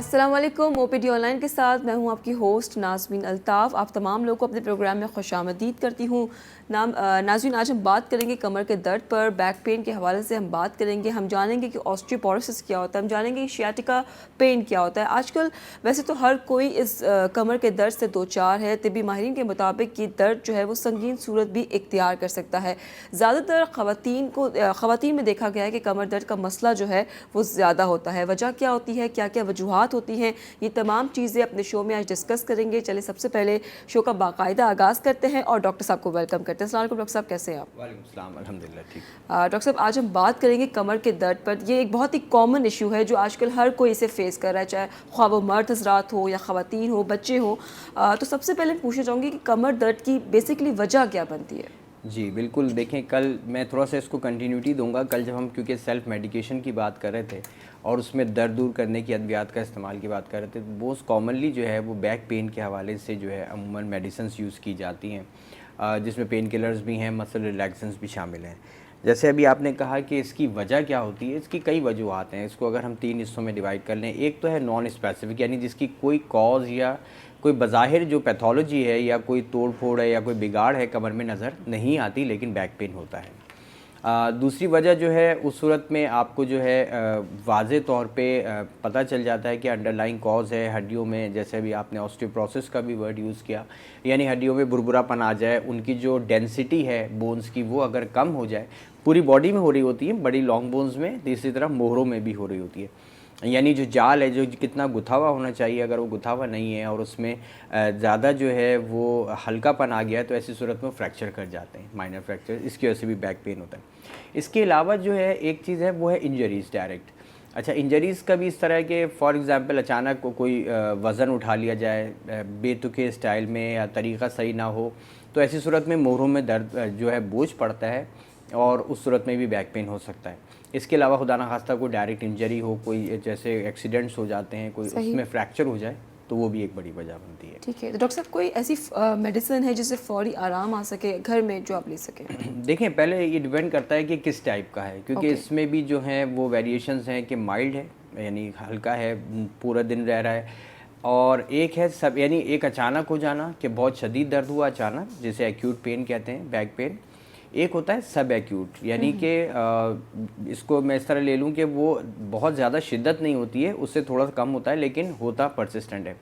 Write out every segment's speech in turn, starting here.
अस्सलाम वालेकुम। OPD online के साथ मैं हूं आपकी होस्ट नाज़मीन अल्ताफ़। आप तमाम लोगों को अपने प्रोग्राम में खुशामदीद करती हूं। नाज़मीन, आज हम बात करेंगे कमर के दर्द पर, बैक पेन के हवाले से हम बात करेंगे। हम जानेंगे कि ऑस्टियोपोरोसिस क्या होता है, हम जानेंगे कि शियाटिका पेन क्या होता है। आजकल वैसे तो हर कोई इस कमर के दर्द से दो चार है। तिब्बी माहिरीन के मुताबिक ये दर्द जो है वो संगीन सूरत भी इख्तियार कर सकता है। ज़्यादातर ख़वातीन में देखा गया है कि कमर दर्द का मसला जो है वो ज़्यादा होता है। वजह क्या होती है, क्या क्या वजूहात होती हैं, ये तमाम चीज़ें अपने शो में आज डिस्कस करेंगे। चलिए सबसे पहले शो का बाकायदा आगाज़ करते हैं और डॉक्टर साहब को वेलकम करते हैं। अस्सलाम वालेकुम डॉक्टर साहब, कैसे हैं आप? वालेकुम सलाम, अल्हम्दुलिल्लाह ठीक। डॉक्टर साहब, आज हम बात करेंगे कमर के दर्द पर। ये एक बहुत ही कॉमन इशू है जो आजकल हर कोई इसे फेस कर रहा है, चाहे ख्वाह वो मर्द हज़रात हो या ख़वातीन हो, बच्चे हो। तो सबसे पहले पूछना चाहूँगी कि कमर दर्द की बेसिकली वजह क्या बनती है? जी बिल्कुल, देखें कल मैं थोड़ा सा इसको कंटिन्यूटी दूंगा। कल जब हम क्योंकि सेल्फ़ मेडिकेशन की बात कर रहे थे और उसमें दर्द दूर करने की अद्वियात का इस्तेमाल की बात कर रहे थे, तो मोस्ट कॉमनली जो है वो बैक पेन के हवाले से जो है अमूमन मेडिसिन्स यूज़ की जाती हैं, जिसमें पेन किलर्स भी हैं, मसल रिलैक्सेंस भी शामिल हैं। जैसे अभी आपने कहा कि इसकी वजह क्या होती है, इसकी कई वजूहत हैं। इसको अगर हम 3 हिस्सों में डिवाइड कर लें, एक तो है नॉन स्पेसिफिक, यानी जिसकी कोई कॉज या कोई बज़ाहिर जो पैथोलॉजी है या कोई तोड़ फोड़ है या कोई बिगाड़ है कमर में नज़र नहीं आती, लेकिन बैक पेन होता है। दूसरी वजह जो है उस सूरत में आपको जो है वाज़े तौर पे पता चल जाता है कि अंडरलाइंग कॉज है हड्डियों में। जैसे अभी आपने ऑस्टियोपोरोसिस का भी वर्ड यूज़ किया, यानी हड्डियों में बुरबुरापन आ जाए, उनकी जो डेंसिटी है बोन्स की वो अगर कम हो जाए। पूरी बॉडी में हो रही होती है, बड़ी लॉन्ग बोन्स में, तीसरी तरफ मोहरों में भी हो रही होती है। यानी जो जाल है, जो कितना गुथा हुआ होना चाहिए, अगर वो गुथा हुआ नहीं है और उसमें ज़्यादा जो है वो हल्कापन आ गया है, तो ऐसी सूरत में फ्रैक्चर कर जाते हैं, माइनर फ्रैक्चर। इसकी वजह से भी बैक पेन होता है। इसके अलावा जो है एक चीज़ है वो है इंजरीज़ डायरेक्ट। अच्छा, इंजरीज़ का भी इस तरह है कि फ़ॉर एग्ज़ाम्पल अचानक कोई वज़न उठा लिया जाए बेतुके स्टाइल में या तरीक़ा सही ना हो, तो ऐसी सूरत में मोहरों में दर्द जो है बोझ पड़ता है और उस सूरत में भी बैक पेन हो सकता है। इसके अलावा खुदा ना खास्ता कोई डायरेक्ट इंजरी हो, कोई जैसे एक्सीडेंट्स हो जाते हैं, कोई उसमें फ्रैक्चर हो जाए, तो वो भी एक बड़ी वजह बनती है। ठीक है, तो डॉक्टर साहब कोई ऐसी मेडिसिन है जिससे फौरी आराम आ सके घर में, जो आप ले सकें? देखें, पहले ये डिपेंड करता है कि किस टाइप का है, क्योंकि इसमें भी जो है वो वेरिएशंस हैं कि माइल्ड है यानी हल्का है, पूरा दिन रह रहा है, और एक है सब यानी एक अचानक हो जाना कि बहुत शदीद दर्द हुआ अचानक, जिसे एक्यूट पेन कहते हैं, बैक पेन। एक होता है सब एक्यूट, यानी कि इसको मैं इस तरह ले लूँ कि वो बहुत ज़्यादा शिद्दत नहीं होती है, उससे थोड़ा सा कम होता है, लेकिन होता परसिस्टेंट है।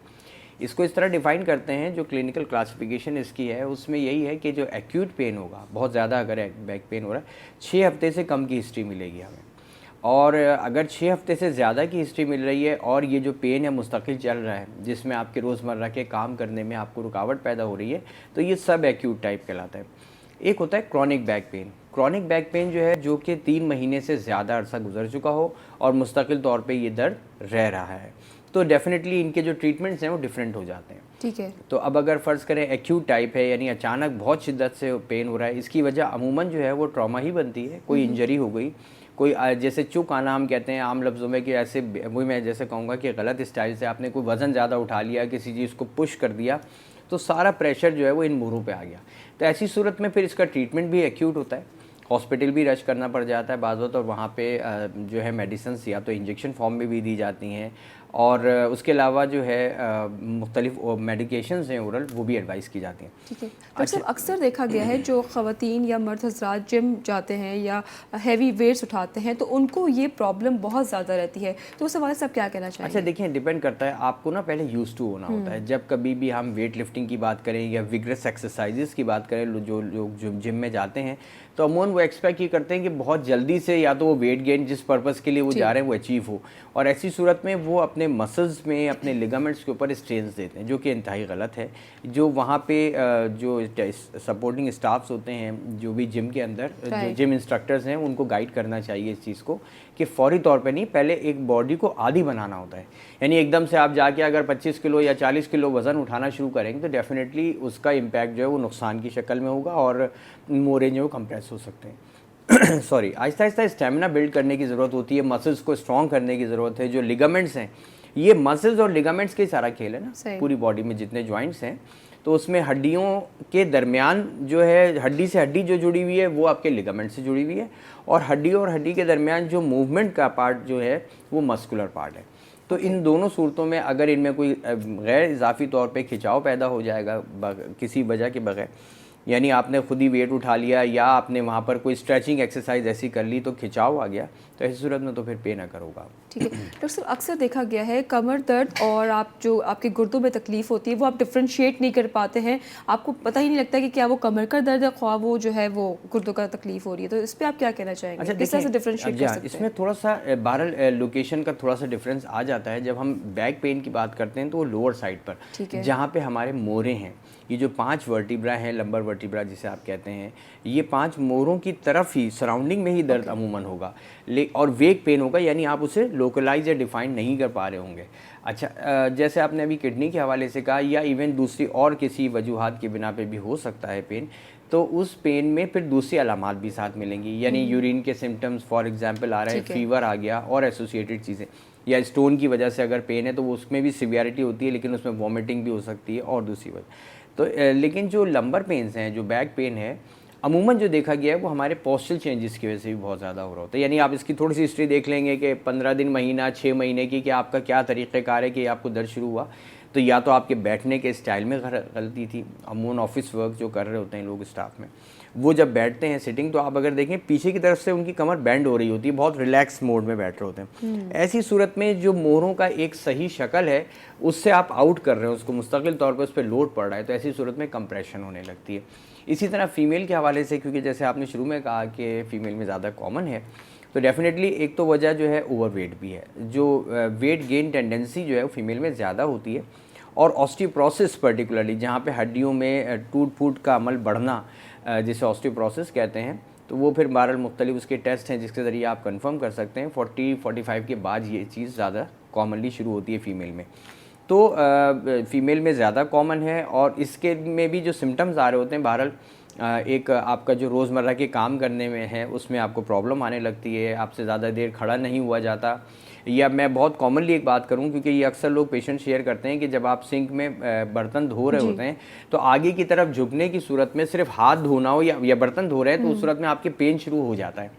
इसको इस तरह डिफ़ाइन करते हैं, जो क्लिनिकल क्लासिफिकेशन इसकी है उसमें यही है कि जो एक्यूट पेन होगा, बहुत ज़्यादा अगर बैक पेन हो रहा है, 6 हफ्ते से कम की हिस्ट्री मिलेगी हमें। और अगर 6 हफ्ते से ज़्यादा की हिस्ट्री मिल रही है और ये जो पेन है मुस्तकिल चल रहा है, जिसमें आपके रोज़मर्रा के काम करने में आपको रुकावट पैदा हो रही है, तो ये सब एक्यूट टाइप कहलाता है। एक होता है chronic back pain. Chronic back pain जो है जो कि 3 महीने से ज़्यादा अरसा गुजर चुका हो और मुस्तकिल तौर पे ये दर्द रह रहा है, तो डेफिनेटली इनके जो ट्रीटमेंट्स हैं वो डिफरेंट हो जाते हैं। ठीक है। तो अब अगर फ़र्ज़ करें एक्यूट टाइप है, यानी अचानक बहुत शिद्दत से पेन हो रहा है, इसकी वजह अमूमन जो है वो ट्रॉमा ही बनती है। कोई इंजरी हो गई, कोई जैसे चुक आना हम कहते हैं आम लफ्ज़ों में, कि ऐसे वही मैं जैसे कहूँगा कि गलत स्टाइल से आपने कोई वज़न ज़्यादा उठा लिया, किसी चीज़ को पुश कर दिया, तो सारा प्रेशर जो है वो इन मोहरों पे आ गया। तो ऐसी सूरत में फिर इसका ट्रीटमेंट भी एक्यूट होता है, हॉस्पिटल भी रश करना पड़ जाता है बाज़ वक़्त, और वहाँ पे जो है मेडिसिन्स या तो इंजेक्शन फॉर्म में भी दी जाती हैं, और उसके अलावा जो है मुख्तलिफ मेडिकेशंस हैं ओरल, वो भी एडवाइस की जाती हैं। ठीक है डॉक्टर साहब, अक्सर देखा गया है जो ख़वातीन या मर्द हज़रात जिम जाते हैं या हैवी वेट्स उठाते हैं, तो उनको ये प्रॉब्लम बहुत ज़्यादा रहती है, तो उस हवाले से आप क्या कहना चाहेंगे? अच्छा देखिए, डिपेंड करता है, आपको ना पहले यूज़ टू होना होता है। जब कभी भी हम वेट लिफ्टिंग की बात करें या विग्रस एक्सरसाइजेस की बात करें, जो लोग जो जिम में जाते हैं, तो अमूमन वो एक्सपेक्ट ये करते हैं कि बहुत जल्दी से या तो वो वेट गेन जिस पर्पज़ के लिए वो जा रहे हैं वो अचीव हो, और ऐसी सूरत में वो अपने मसल्स में, अपने लिगामेंट्स के ऊपर स्ट्रेंस देते हैं, जो कि इंतहाई गलत है। जो वहाँ पे जो सपोर्टिंग स्टाफ्स होते हैं, जो भी जिम के अंदर जो जिम इंस्ट्रक्टर्स हैं, उनको गाइड करना चाहिए इस चीज़ को कि फ़ौरी तौर पे नहीं, पहले एक बॉडी को आदी बनाना होता है। यानी एकदम से आप जाके अगर 25 किलो या 40 किलो वज़न उठाना शुरू करेंगे, तो डेफिनेटली उसका इम्पैक्ट जो है वो नुकसान की शक्ल में होगा और मोरे जो कंप्रेस हो सकते हैं। Sorry, Aahista Aahista stamina build करने की ज़रूरत होती है, मसल्स को स्ट्रॉन्ग करने की ज़रूरत है। जो लिगामेंट्स हैं, ये मसल्स और लिगामेंट्स के सारा खेल है ना, पूरी बॉडी में जितने जॉइंट्स हैं, तो उसमें हड्डियों के दरमियान जो है, हड्डी से हड्डी जो जुड़ी हुई है वो आपके लिगामेंट से जुड़ी हुई है, और हड्डी के दरमियान जो मूवमेंट का पार्ट जो है वो मस्कुलर पार्ट है। तो इन दोनों सूरतों में अगर इनमें कोई गैर इजाफी तौर पे खिंचाव पैदा हो जाएगा किसी वजह के बगैर, यानी आपने खुद ही वेट उठा लिया या आपने वहाँ पर कोई स्ट्रेचिंग एक्सरसाइज ऐसी कर ली तो खिंचाव आ गया, तो ऐसी सूरत में तो फिर पेन अकर होगा। ठीक है डॉक्टर साहब, अक्सर देखा गया है कमर दर्द और आप जो आपके गुर्दों में तकलीफ होती है वो आप डिफ्रेंशिएट नहीं कर पाते हैं, आपको पता ही नहीं लगता कि क्या वो कमर का दर्द है ख्वाह वो जो है वो गुर्दों का तकलीफ हो रही है, तो इस पर आप क्या कहना चाहेंगे? अच्छा, किस तरह से डिफ्रेंशिएट कर सकते हैं? इसमें थोड़ा सा बहरहाल लोकेशन का थोड़ा सा डिफरेंस आ जाता है। जब हम बैक पेन की बात करते हैं तो वो लोअर साइड पर जहाँ पे हमारे मोरे हैं, ये जो 5 वर्टिब्रा हैं, लंबर वर्टिब्रा जिसे आप कहते हैं, ये 5 मोरों की तरफ ही सराउंडिंग में ही दर्द अमूमन होगा और वेक पेन होगा, यानी आप उसे लोकलाइज या डिफाइन नहीं कर पा रहे होंगे। अच्छा, जैसे आपने अभी किडनी के हवाले से कहा या इवन दूसरी और किसी वजूहात की बिना पे भी हो सकता है पेन, तो उस पेन में फिर दूसरी अलामात भी साथ मिलेंगी, यानी यूरिन के सिम्टम्स फॉर एग्जांपल आ रहे हैं, फीवर आ गया और एसोसिएटेड चीज़ें, या स्टोन की वजह से अगर पेन है तो वो उसमें भी सिवियरिटी होती है, लेकिन उसमें वॉमिटिंग भी हो सकती है और दूसरी वजह। तो लेकिन जो लंबर पेन्स हैं, जो बैक पेन है, अमूमन जो देखा गया है वो हमारे पोस्चरल चेंजेस की वजह से भी बहुत ज़्यादा हो रहा होता है। यानी आप इसकी थोड़ी सी हिस्ट्री देख लेंगे कि 15 दिन, महीना, 6 महीने की, कि आपका क्या तरीक़ेकार है कि आपको दर्द शुरू हुआ, तो या तो आपके बैठने के स्टाइल में गलती थी। अमूमन ऑफिस वर्क जो कर रहे होते हैं लोग स्टाफ में, वो जब बैठते हैं सिटिंग, तो आप अगर देखें पीछे की तरफ से उनकी कमर बैंड हो रही होती है, बहुत रिलैक्स मोड में बैठ रहे होते हैं। ऐसी सूरत में जो मोरों का एक सही शक्ल है उससे आप आउट कर रहे हैं, उसको मुस्तकिल तौर पर उस पर लोड पड़ रहा है, तो ऐसी सूरत में कंप्रेशन होने लगती है। इसी तरह फीमेल के हवाले से, क्योंकि जैसे आपने शुरू में कहा कि फ़ीमेल में ज़्यादा कॉमन है, तो डेफिनेटली एक तो वजह जो है ओवरवेट भी है। जो वेट गेन टेंडेंसी जो है वो फीमेल में ज़्यादा होती है, और ऑस्टियोप्रोसिस पर्टिकुलरली, जहाँ पे हड्डियों में टूट फूट का अमल बढ़ना, जिसे ऑस्टियोप्रोसिस कहते हैं, तो वो फिर बहरहाल मुख्तलिफ उसके टेस्ट हैं जिसके ज़रिए आप कंफर्म कर सकते हैं। 40-45 के बाद ये चीज़ ज़्यादा कॉमनली शुरू होती है फ़ीमेल में, तो फ़ीमेल में ज़्यादा कॉमन है। और इसके में भी जो सिम्टम्स आ रहे होते हैं, बहरहाल एक आपका जो रोज़मर्रा के काम करने में है उसमें आपको प्रॉब्लम आने लगती है, आपसे ज़्यादा देर खड़ा नहीं हुआ जाता। या मैं बहुत कॉमनली एक बात करूं, क्योंकि ये अक्सर लोग पेशेंट शेयर करते हैं कि जब आप सिंक में बर्तन धो रहे होते हैं तो आगे की तरफ झुकने की सूरत में सिर्फ हाथ धोना हो या बर्तन धो रहे हैं, तो उस सूरत में आपके पेन शुरू हो जाता है।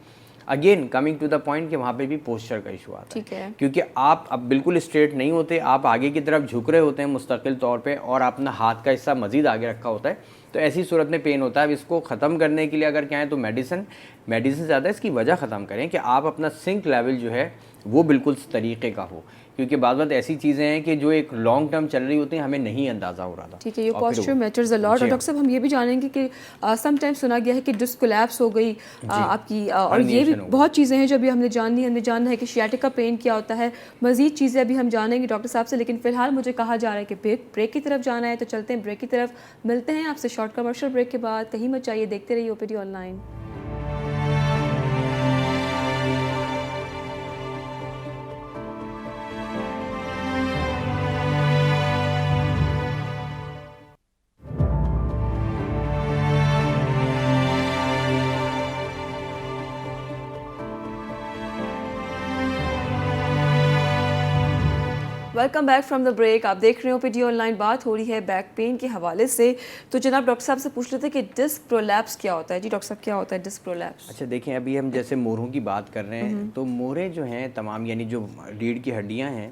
Again coming to the point कि वहाँ पे भी पोस्चर का इशू आता है, क्योंकि आप अब बिल्कुल स्ट्रेट नहीं होते, आप आगे की तरफ झुक रहे होते हैं मुस्तकिल तौर पे, और अपना हाथ का हिस्सा मज़ीद आगे रखा होता है, तो ऐसी सूरत में पेन होता है। अब इसको ख़त्म करने के लिए अगर क्या है तो मेडिसिन ज़्यादा इसकी वजह ख़त्म करें कि आप अपना सिंक लेवल जो है वो बिल्कुल तरीके का हो, क्योंकि बाद बात ऐसी चीज़ें हैं कि जो एक लॉन्ग टर्म चल रही होती हैं, हमें नहीं अंदाज़ा हो रहा था। ठीक है, ये पोस्चर मैटर्स अ लॉट। और डॉक्टर साहब, हम ये भी जानेंगे कि समटाइम्स सुना गया है कि डिस्क कोलैप्स हो गई आपकी, और ये भी बहुत चीज़ें हैं जो अभी हमने जानना है कि शियाटिका पेन क्या होता है। मज़ीद चीज़ें अभी हम जानेंगे डॉक्टर साहब से, लेकिन फ़िलहाल मुझे कहा जा रहा है कि ब्रेक की तरफ जाना है, तो चलते हैं ब्रेक की तरफ। मिलते हैं आपसे शॉर्ट कमर्शियल ब्रेक के बाद। कहीं मत जाइए, देखते रहिए OPD online. Welcome back from the break. आप देख रहे हो ओपीडी ऑनलाइन। बात हो रही है बैक पेन के हवाले से, तो जनाब डॉक्टर साहब से पूछ लेते कि डिस्क प्रोलैप्स क्या होता है। जी डॉक्टर साहब, क्या होता है डिस्क प्रोलैप्स? अच्छा, देखें, अभी हम जैसे मोरों की बात कर रहे हैं, तो मोरे जो हैं तमाम, यानी जो रीढ़ की हड्डियां हैं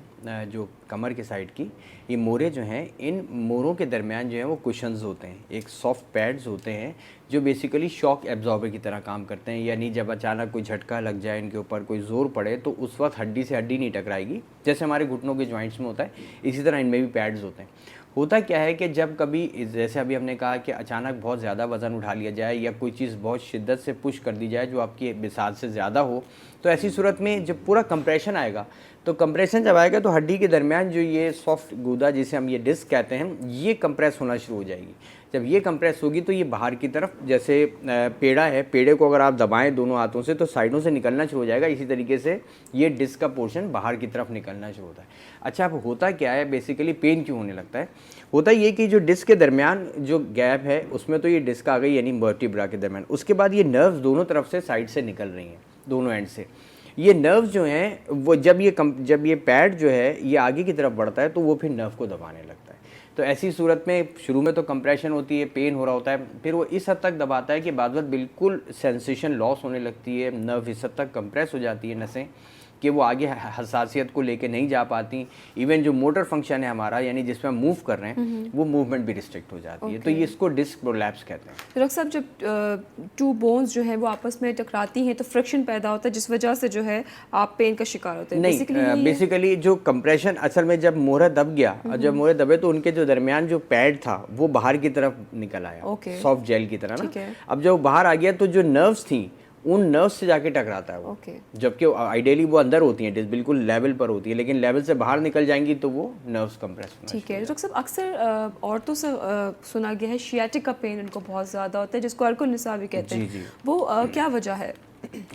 जो कमर के साइड की, ये मोरे जो हैं, इन मोरों के दरमियान जो है वो कुशन्स होते हैं, एक सॉफ्ट पैड्स होते हैं जो बेसिकली शॉक एब्जॉर्बर की तरह काम करते हैं। यानी जब अचानक कोई झटका लग जाए, इनके ऊपर कोई ज़ोर पड़े, तो उस वक्त हड्डी से हड्डी नहीं टकराएगी, जैसे हमारे घुटनों के जॉइंट्स में होता है, इसी तरह इनमें भी पैड्स होते हैं। होता क्या है कि जब कभी, जैसे अभी हमने कहा कि अचानक बहुत ज़्यादा वज़न उठा लिया जाए या कोई चीज़ बहुत शिद्दत से पुश कर दी जाए जो आपकी बिसात से ज़्यादा हो, तो ऐसी सूरत में जब पूरा कंप्रेशन आएगा, तो कंप्रेशन जब आएगा तो हड्डी के दरमियान जो ये सॉफ्ट गूदा जिसे हम ये डिस्क कहते हैं, ये कंप्रेस होना शुरू हो जाएगी। जब ये कंप्रेस होगी तो ये बाहर की तरफ, जैसे पेड़ा है, पेड़े को अगर आप दबाएं दोनों हाथों से तो साइडों से निकलना शुरू हो जाएगा। इसी तरीके से ये डिस्क का पोर्शन बाहर की तरफ निकलना शुरू होता है। अच्छा, अब होता क्या है, बेसिकली पेन क्यों होने लगता है? होता ये कि जो डिस्क के दरमियान जो गैप है उसमें तो ये डिस्क आ गई, यानी वर्टिब्रा के दरमियान, उसके बाद ये नर्व्स दोनों तरफ से साइड से निकल रही हैं, दोनों एंड से। ये नर्व्स जो हैं वो जब ये पैड जो है ये आगे की तरफ बढ़ता है तो वो फिर नर्व को दबाने लगता है। तो ऐसी सूरत में शुरू में तो कंप्रेशन होती है, पेन हो रहा होता है, फिर वो इस हद तक दबाता है कि बाद में बिल्कुल सेंसेशन लॉस होने लगती है, नर्व इस हद तक कंप्रेस हो जाती है नसें कि वो आगे हसासियत को लेके नहीं जा पाती। इवन जो मोटर फंक्शन है हमारा, यानी जिसमें हम मूव कर रहे हैं, वो मूवमेंट भी रिस्ट्रिक्ट हो जाती है। तो ये इसको डिस्क प्रोलैप्स कहते हैं। तो डॉक्टर साहब, जब टू बोन्स जो है वो आपस में टकराती हैं तो फ्रिक्शन पैदा होता है, जिस वजह से जो है आप पेन का शिकार होते हैं। नहीं, बेसिकली जो कंप्रेशन असल में जब मोहरा दब गया, और जब मोहरे दबे तो उनके जो दरमियान जो पैड था वो बाहर की तरफ निकल आया, सॉफ्ट जेल की तरह ना। अब जब बाहर आ गया तो जो नर्व्स थी उन नर्व्स से जाके टकराता है वो। जबकि आइडियली वो अंदर होती हैं, बिल्कुल लेवल पर होती है, लेकिन लेवल से बाहर निकल जाएंगी तो वो नर्व्स कंप्रेस होना। ठीक है डॉक्टर साहब, अक्सर औरतों से सुना गया है शियाटिक का पेन उनको बहुत ज़्यादा होता है, जिसको अर्कुन निसा भी कहते हैं। वो क्या वजह है?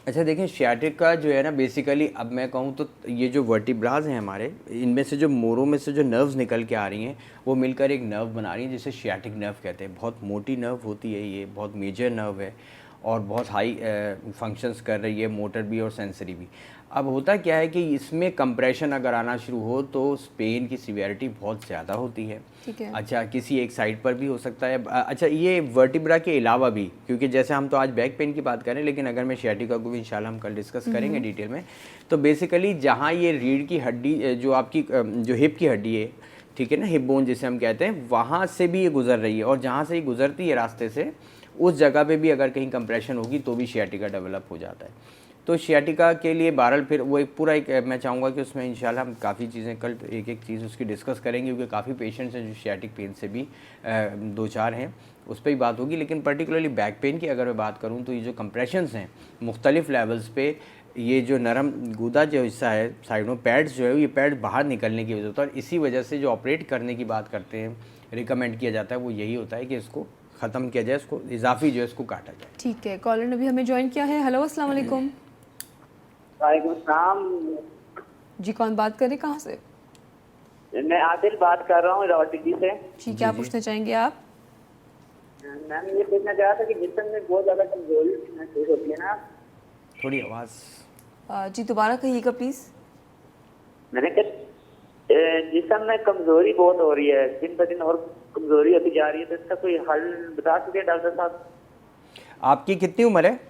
अच्छा देखिए, शियाटिक का जो है ना, बेसिकली अब मैं कहूँ तो ये जो वर्टिब्राज हैं हमारे, इनमें से जो मोरों में से जो नर्व्स निकल के आ रही हैं वो मिलकर एक नर्व बना रही हैं जिसे शियाटिक नर्व कहते हैं। बहुत मोटी नर्व होती है, ये बहुत मेजर नर्व है और बहुत हाई फंक्शंस कर रही है, मोटर भी और सेंसरी भी। अब होता क्या है कि इसमें कंप्रेशन अगर आना शुरू हो तो पेन की सिवियरिटी बहुत ज़्यादा होती है। ठीक है। अच्छा, किसी एक साइड पर भी हो सकता है। अच्छा, ये वर्टिब्रा के अलावा भी, क्योंकि जैसे हम तो आज बैक पेन की बात करें, लेकिन अगर मैं शियाटिका को भी इंशाल्लाह हम कल डिस्कस करेंगे डिटेल में, तो बेसिकली जहाँ ये रीढ़ की हड्डी, जो आपकी जो हिप की हड्डी है, ठीक है ना, हिप बोन जिसे हम कहते हैं, वहाँ से भी ये गुजर रही है, और जहाँ से ये गुजरती है रास्ते से, उस जगह पे भी अगर कहीं कंप्रेशन होगी तो भी शियाटिका डेवलप हो जाता है। तो शियाटिका के लिए बहरहाल फिर वो एक पूरा एक, मैं चाहूँगा कि उसमें इंशाल्लाह हम काफ़ी चीज़ें कल एक एक चीज़ उसकी डिस्कस करेंगे, क्योंकि काफ़ी पेशेंट्स हैं जो शियाटिक पेन से भी दो चार हैं, उस पर ही बात होगी। लेकिन पर्टिकुलरली बैक पेन की अगर मैं बात करूँ तो ये जो कंप्रेशंस हैं मुख्तलिफ लेवल्स पे, ये जो नरम गूदा जो हिस्सा है साइडों, पैड्स जो है, ये पैड बाहर निकलने की वजह होता है, और इसी वजह से जो ऑपरेट करने की बात करते हैं, रिकमेंड किया जाता है, वो यही होता है कि इसको ख़त्म किया जाए, इसको इजाफी जो है इसको काटा जाए। ठीक है, कॉलर ने भी हमें ज्वाइन किया है। हेलो, अस्सलाम वालेकुम। वालेकुम सलाम जी, कौन बात कर रहे हैं, कहाँ से? मैं आदिल बात कर रहा हूँ रावलपिंडी से। जी, क्या पूछना चाहेंगे आप? मैम ये पूछना चाह रहा था कि जिस्म में बहुत ज़्यादा कमजोरी महसूस होती है ना। थोड़ी आवाज़ जी दोबारा कहिएगा प्लीज़। मैंने कहा जिस्म में कमजोरी बहुत हो रही है, दिन ब दिन और कमजोरी होती जा रही है, तो इसका कोई हल बता सकते डॉक्टर साहब? आपकी कितनी उम्र है?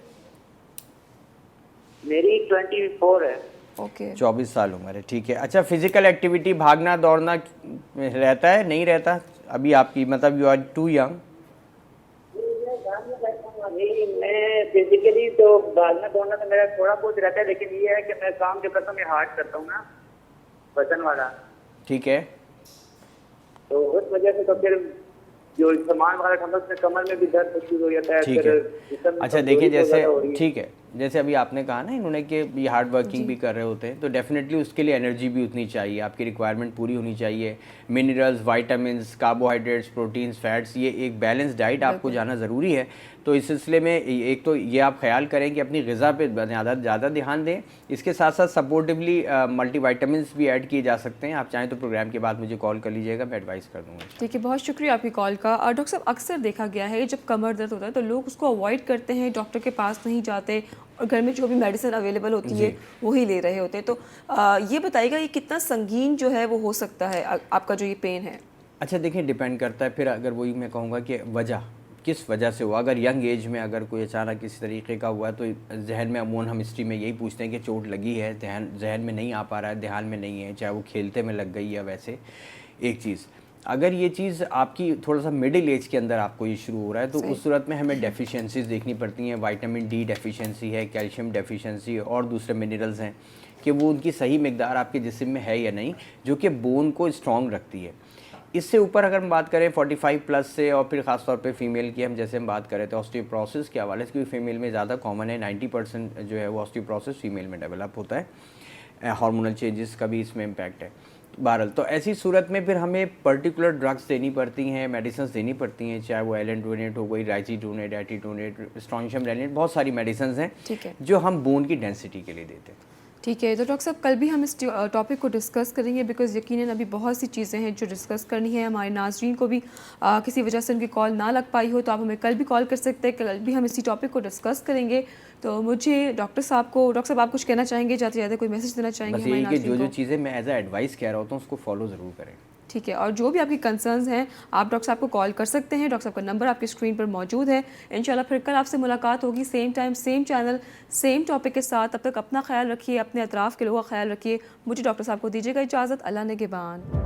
मेरी 24 है। ओके, 24 साल उम्र है, ठीक है। अच्छा, फिजिकल एक्टिविटी, भागना दौड़ना रहता है, नहीं रहता अभी आपकी, मतलब यू आर टू यंग? मैं फिजिकली तो भागना दौड़ना तो मेरा थोड़ा बहुत रहता है, लेकिन ये है कि मैं काम के प्रति में हार्ड करता हूँ ना, वजन वाला। ठीक है, तो उस वजह से तो फिर जो सामान वगैरह ठंडा, उसमें कमर में भी दर्द शुरू हो जाता है। ठीक है। अच्छा देखिए, जैसे ठीक है, जैसे अभी आपने कहा ना इन्होंने कि ये हार्ड वर्किंग भी कर रहे होते हैं, तो डेफिनेटली उसके लिए एनर्जी भी उतनी चाहिए, आपकी रिक्वायरमेंट पूरी होनी चाहिए। Minerals, vitamins, carbohydrates, proteins, fats, ये एक बैलेंस डाइट आपको जाना ज़रूरी है। तो इस सिलसिले में एक तो ये आप ख्याल करें कि अपनी ग़िज़ा पे ज़्यादा ध्यान दें। इसके साथ साथ सपोर्टिवली मल्टीवाइटामिन्स भी ऐड किए जा सकते हैं। आप चाहें तो प्रोग्राम के बाद मुझे कॉल कर लीजिएगा, मैं एडवाइस कर दूँगा। ठीक है, बहुत शुक्रिया आपकी कॉल का। डॉक्टर साहब, अक्सर देखा गया है जब कमर दर्द होता है तो लोग उसको अवॉइड करते हैं, डॉक्टर के पास नहीं जाते, और घर में जो भी मेडिसिन अवेलेबल होती है वही ले रहे होते हैं। तो ये बताइएगा ये कितना संगीन जो है वो हो सकता है आपका जो ये पेन है? अच्छा देखिए, डिपेंड करता है फिर, अगर वही मैं कहूँगा कि वजह किस वजह से हुआ। अगर यंग एज में अगर कोई अचानक किसी तरीके का हुआ तो जहन में अमूमन हम हिस्ट्री में यही पूछते हैं कि चोट लगी है, जहन में नहीं आ पा रहा है, ध्यान में नहीं है, चाहे वो खेलते में लग गई है। वैसे एक चीज़, अगर ये चीज़ आपकी थोड़ा सा मिडिल एज के अंदर आपको ये शुरू हो रहा है तो उस सूरत में हमें डेफिशिएंसीज देखनी पड़ती हैं। विटामिन डी डेफिशिएंसी है, कैल्शियम डेफिशिएंसी और दूसरे मिनरल्स हैं कि वो उनकी सही मिकदार आपके जिस्म में है या नहीं, जो कि बोन को स्ट्रॉन्ग रखती है। इससे ऊपर अगर हम बात करें 45 प्लस से, और फिर ख़ास तौर पे फीमेल की हम जैसे हम बात कर रहे थे ऑस्टियोप्रोसिस के हवाले से, क्योंकि फीमेल में ज़्यादा कॉमन है, 90% जो है वो ऑस्टियोप्रोसिस फीमेल में डेवलप होता है। हार्मोनल चेंजेस का भी इसमें इम्पैक्ट है। बहरहाल तो ऐसी सूरत में फिर हमें पर्टिकुलर ड्रग्स देनी पड़ती हैं, मेडिसिन देनी पड़ती हैं, चाहे वो एलेंटोनेट हो गई, राइजीटोनेट, एटीटोनेट, स्ट्रॉन्शियम रेनिट, बहुत सारी मेडिसिन हैं जो हम बोन की डेंसिटी के लिए देते हैं। ठीक है, तो डॉक्टर साहब कल भी हम इस टॉपिक को डिस्कस करेंगे, बिकॉज़ यकीनन अभी बहुत सी चीज़ें हैं जो डिस्कस करनी है। हमारे नाज़रीन को भी किसी वजह से उनकी कॉल ना लग पाई हो तो आप हमें कल भी कॉल कर सकते हैं, कल भी हम इसी टॉपिक को डिस्कस करेंगे। तो मुझे डॉक्टर साहब आप कुछ कहना चाहेंगे, ज़्यादा से ज़्यादा कोई मैसेज देना चाहेंगे? बस यही कि जो चीज़ें मैं एज ए एडवाइस कह रहा होता हूँ उसको फॉलो ज़रूर करें। ठीक है, और जो भी आपकी कंसर्न्स हैं आप डॉक्टर साहब को कॉल कर सकते हैं। डॉक्टर साहब का नंबर आपकी स्क्रीन पर मौजूद है। इंशाल्लाह फिर कल आपसे मुलाकात होगी, same time same channel same topic के साथ। तब तक अपना ख्याल रखिए, अपने अतराफ़ के लोगों का ख्याल रखिए। मुझे डॉक्टर साहब को दीजिएगा इजाज़त। अल्लाह ने के बान।